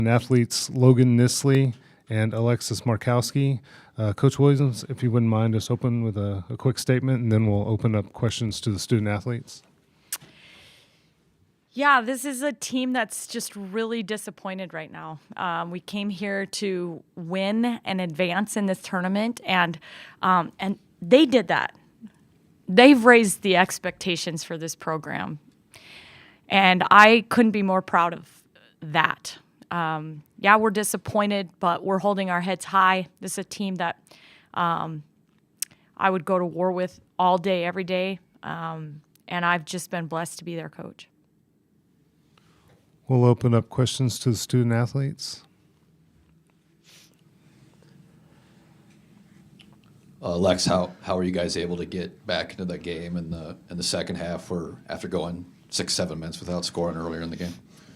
athletes Logan Nisley and Alexis Markowski. Coach Williams, if you wouldn't mind, just open with a quick statement, and then we'll open up questions to the student athletes. Yeah, this is a team that's just really disappointed right now. We came here to win and advance in this tournament, and they did that. They've raised the expectations for this program, and I couldn't be more proud of that. Yeah, we're disappointed, but we're holding our heads high. This is a team that I would go to war with all day, every day, and I've just been blessed to be their coach. We'll open up questions to the student athletes. Lex, how are you guys able to get back into that game in the second half, or after going 6-7 minutes without scoring earlier in the game?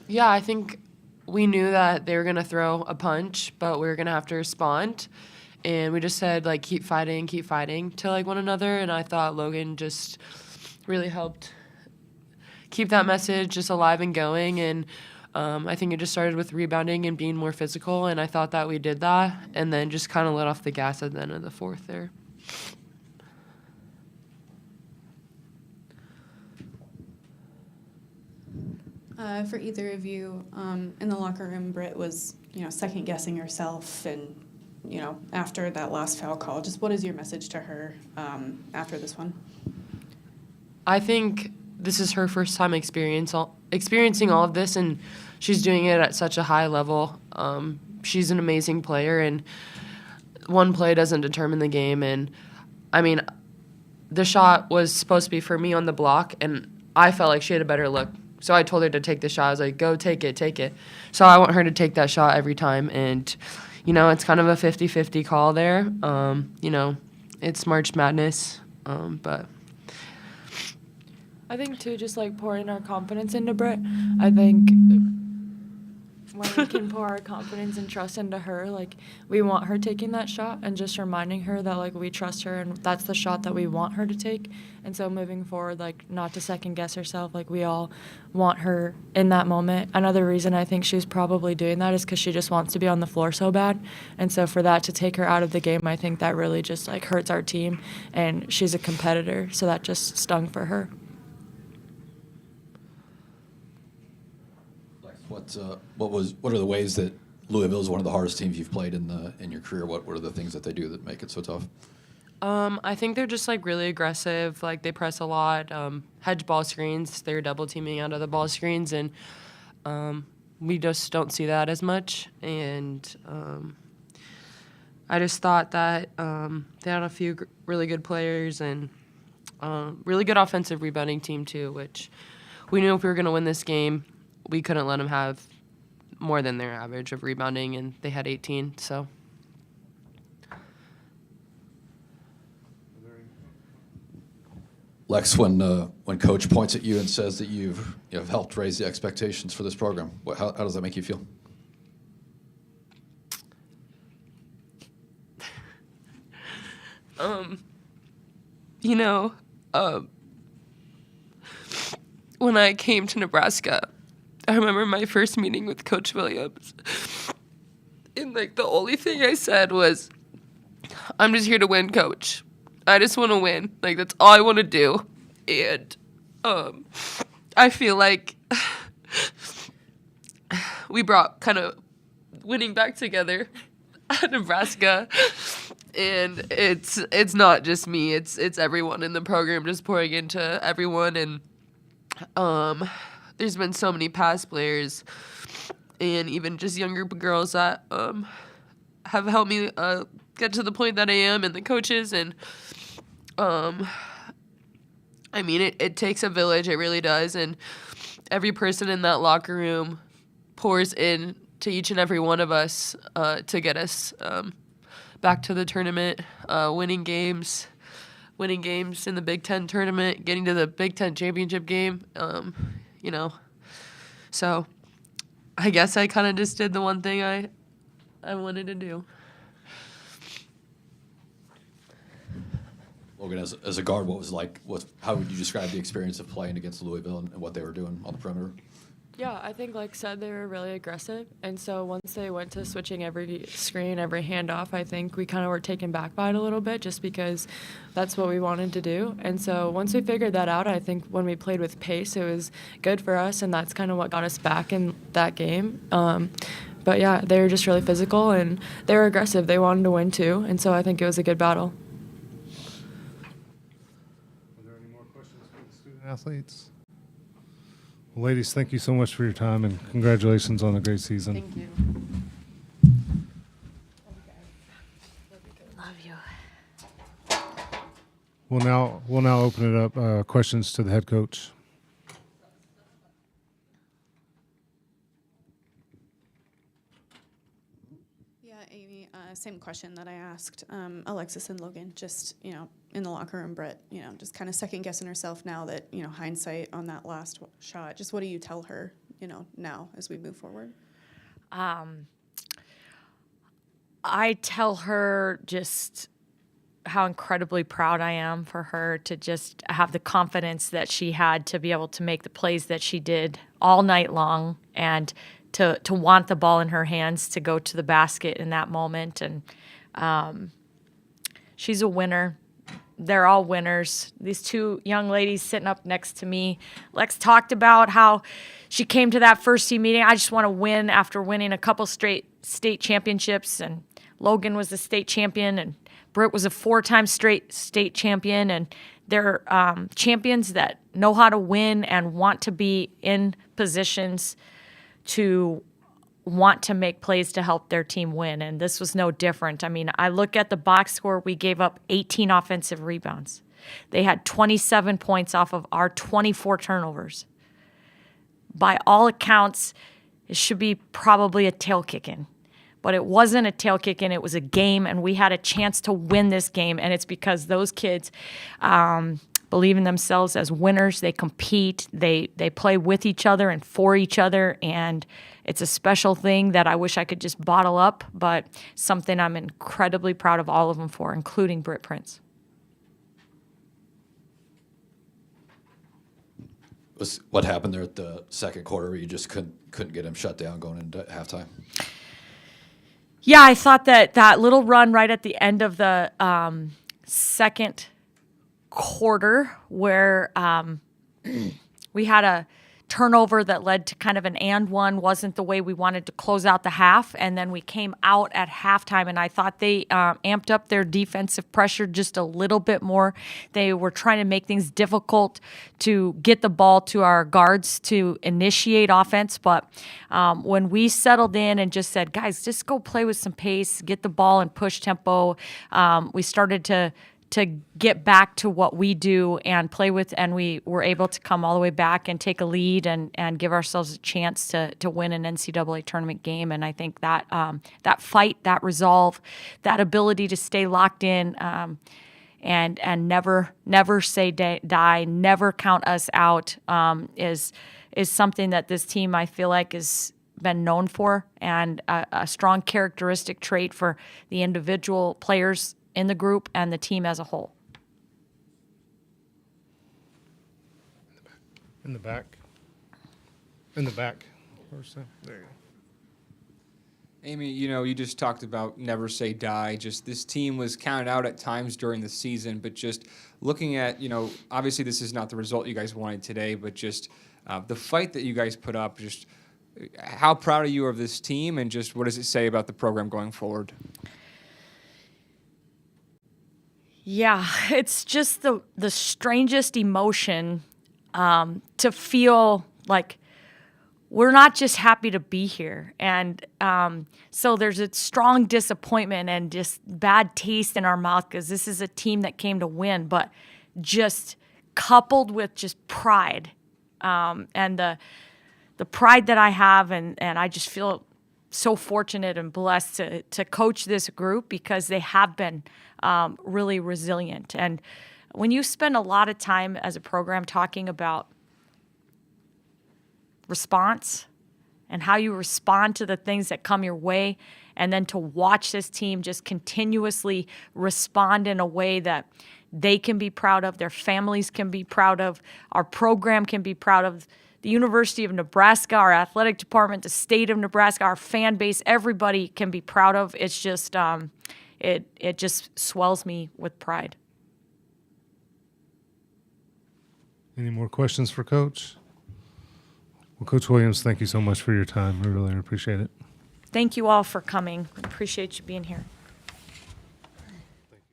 Yeah, I think we knew that they were going to throw a punch, but we were going to have to respond. And we just said, like, keep fighting to, like, one another. And I thought Logan just really helped keep that message just alive and going. And I think it just started with rebounding and being more physical. And I thought that we did that, and then just kind of let off the gas at the end of the fourth there. For either of you, in the locker room, Britt was, second guessing herself, and, after that last foul call, just what is your message to her after this one? I think this is her first time experiencing all of this, and she's doing it at such a high level. She's an amazing player, and one play doesn't determine the game. And, I mean, the shot was supposed to be for me on the block, and I felt like she had a better look. So I told her to take the shot. I was like, go take it. So I want her to take that shot every time. And, it's kind of a 50-50 call there. It's March Madness, but I think, too, just, pouring our confidence into Britt. I think when we can pour our confidence and trust into her, we want her taking that shot, and just reminding her that, we trust her and that's the shot that we want her to take. And so moving forward, not to second-guess herself. We all want her in that moment. Another reason I think she's probably doing that is because she just wants to be on the floor so bad. And so for that to take her out of the game, I think that really just, hurts our team. And she's a competitor, so that just stung for her. What are the ways that Louisville is one of the hardest teams you've played in your career? What are the things that they do that make it so tough? I think they're just really aggressive. They press a lot, hedge ball screens. They're double teaming out of the ball screens, and we just don't see that as much. And I just thought that they had a few really good players and really good offensive rebounding team too, which we knew if we were going to win this game, we couldn't let them have more than their average of rebounding, and they had 18, so. Lex, when Coach points at you and says that you've helped raise the expectations for this program, how does that make you feel? When I came to Nebraska, I remember my first meeting with Coach Williams, and the only thing I said was, I'm just here to win, Coach. I just want to win. That's all I want to do. And I feel like we brought kind of winning back together at Nebraska. And it's not just me. It's everyone in the program just pouring into everyone. And there's been so many past players and even just younger girls that have helped me get to the point that I am, and the coaches. And it takes a village. It really does. And every person in that locker room pours in to each and every one of us to get us back to the tournament, winning games in the Big Ten tournament, getting to the Big Ten championship game, So I guess I kind of just did the one thing I wanted to do. Logan, as a guard, what was how would you describe the experience of playing against Louisville and what they were doing on the perimeter? Yeah, I think, like said, they were really aggressive. And so once they went to switching every screen, every handoff, I think we kind of were taken back by it a little bit just because that's what we wanted to do. And so once we figured that out, I think when we played with pace, it was good for us, and that's kind of what got us back in that game. But yeah, they were just really physical, and they were aggressive. They wanted to win too, and so I think it was a good battle. Are there any more questions for the student athletes? Well, ladies, thank you so much for your time, and congratulations on a great season. Thank you. Love you. We'll now open it up questions to the head coach. Yeah, Amy, same question that I asked Alexis and Logan, just, in the locker room, Britt, just kind of second guessing herself now that, hindsight on that last shot. Just what do you tell her, now as we move forward? I tell her just how incredibly proud I am for her to just have the confidence that she had to be able to make the plays that she did all night long, and to want the ball in her hands to go to the basket in that moment. And she's a winner. They're all winners. These two young ladies sitting up next to me, Lex talked about how she came to that first team meeting. I just want to win after winning a couple straight state championships. And Logan was the state champion, and Britt was a 4-time straight state champion. And they're champions that know how to win and want to be in positions to want to make plays to help their team win, and this was no different. I mean, I look at the box score, we gave up 18 offensive rebounds. They had 27 points off of our 24 turnovers. By all accounts, it should be probably a tail kicking, but it wasn't a tail kicking, it was a game, and we had a chance to win this game, and it's because those kids believe in themselves as winners. They compete. They play with each other and for each other, and it's a special thing that I wish I could just bottle up, but something I'm incredibly proud of all of them for, including Britt Prince. What happened there at the second quarter where you just couldn't get him shut down going into halftime? Yeah, I thought that little run right at the end of the second quarter where we had a turnover that led to kind of an and one, wasn't the way we wanted to close out the half, and then we came out at halftime, and I thought they amped up their defensive pressure just a little bit more. They were trying to make things difficult to get the ball to our guards to initiate offense, but when we settled in and just said, guys, just go play with some pace, get the ball and push tempo, we started to get back to what we do and play with, and we were able to come all the way back and take a lead and give ourselves a chance to win an NCAA tournament game. And I think that that fight, that resolve, that ability to stay locked in and never say die, never count us out is something that this team, I feel like, has been known for, and a strong characteristic trait for the individual players in the group and the team as a whole. In the back. In the back. There you go. Amy, you just talked about never say die. Just this team was counted out at times during the season, but just looking at, obviously this is not the result you guys wanted today, but just the fight that you guys put up, just how proud are you of this team, and just what does it say about the program going forward? Yeah, it's just the strangest emotion to feel like we're not just happy to be here. And so there's a strong disappointment and just bad taste in our mouth because this is a team that came to win, but just coupled with just pride and the pride that I have, and I just feel so fortunate and blessed to coach this group because they have been really resilient. And when you spend a lot of time as a program talking about response and how you respond to the things that come your way, and then to watch this team just continuously respond in a way that they can be proud of, their families can be proud of, our program can be proud of, the University of Nebraska, our athletic department, the state of Nebraska, our fan base, everybody can be proud of. It's just, it just swells me with pride. Any more questions for Coach? Well, Coach Williams, thank you so much for your time. We really appreciate it. Thank you all for coming. Appreciate you being here.